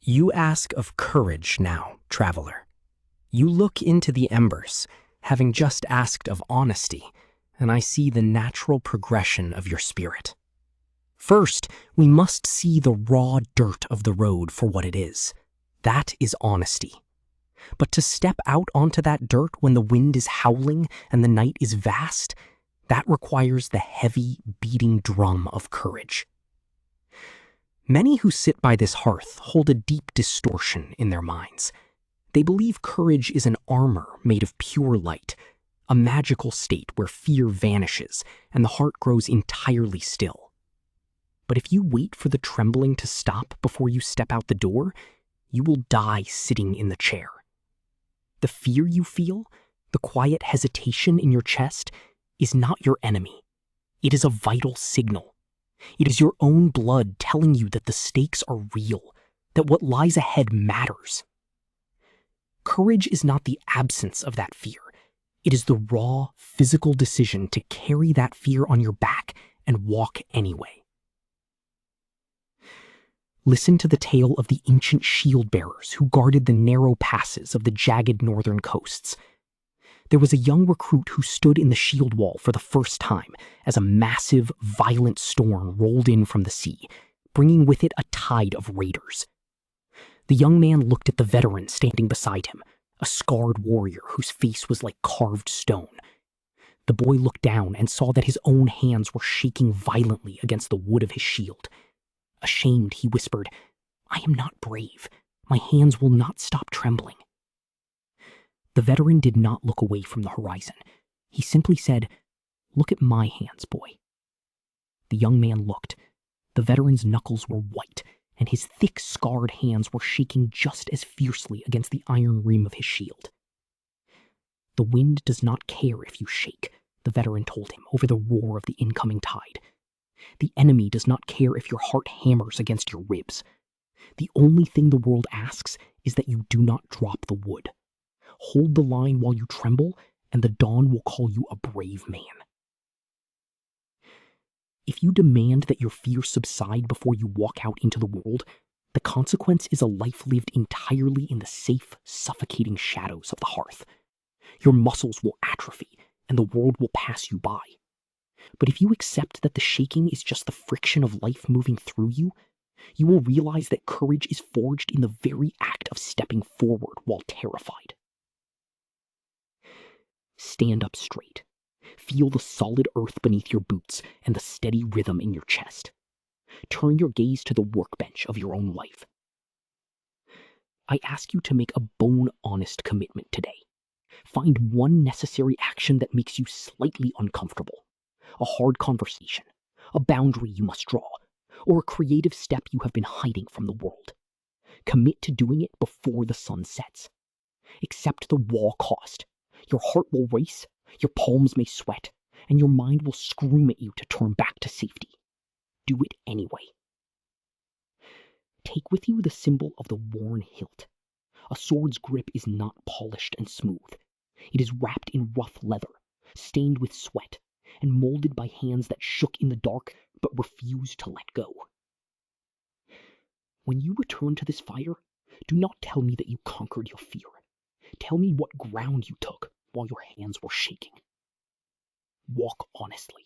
You ask of courage now, traveler. You look into the embers, having just asked of honesty, and I see the natural progression of your spirit. First, we must see the raw dirt of the road for what it is. That is honesty. But to step out onto that dirt when the wind is howling and the night is vast, that requires the heavy, beating drum of courage. Many who sit by this hearth hold a deep distortion in their minds. They believe courage is an armor made of pure light, a magical state where fear vanishes and the heart grows entirely still. But if you wait for the trembling to stop before you step out the door, you will die sitting in the chair. The fear you feel, the quiet hesitation in your chest, is not your enemy. It is a vital signal. It is your own blood telling you that the stakes are real, that what lies ahead matters. Courage is not the absence of that fear. It is the raw, physical decision to carry that fear on your back and walk anyway. Listen to the tale of the ancient shield-bearers who guarded the narrow passes of the jagged northern coasts. There was a young recruit who stood in the shield wall for the first time as a massive, violent storm rolled in from the sea, bringing with it a tide of raiders. The young man looked at the veteran standing beside him, a scarred warrior whose face was like carved stone. The boy looked down and saw that his own hands were shaking violently against the wood of his shield. Ashamed, he whispered, "I am not brave. My hands will not stop trembling." The veteran did not look away from the horizon. He simply said, "Look at my hands, boy." The young man looked. The veteran's knuckles were white, and his thick, scarred hands were shaking just as fiercely against the iron rim of his shield. "The wind does not care if you shake," the veteran told him over the roar of the incoming tide. "The enemy does not care if your heart hammers against your ribs. The only thing the world asks is that you do not drop the wood. Hold the line while you tremble, and the dawn will call you a brave man." If you demand that your fear subside before you walk out into the world, the consequence is a life lived entirely in the safe, suffocating shadows of the hearth. Your muscles will atrophy, and the world will pass you by. But if you accept that the shaking is just the friction of life moving through you, you will realize that courage is forged in the very act of stepping forward while terrified. Stand up straight. Feel the solid earth beneath your boots and the steady rhythm in your chest. Turn your gaze to the workbench of your own life. I ask you to make a bone-honest commitment today. Find one necessary action that makes you slightly uncomfortable. A hard conversation, a boundary you must draw, or a creative step you have been hiding from the world. Commit to doing it before the sun sets. Accept the raw cost. Your heart will race, your palms may sweat, and your mind will scream at you to turn back to safety. Do it anyway. Take with you the symbol of the worn hilt. A sword's grip is not polished and smooth. It is wrapped in rough leather, stained with sweat, and molded by hands that shook in the dark but refused to let go. When you return to this fire, do not tell me that you conquered your fear. Tell me what ground you took while your hands were shaking. Walk honestly.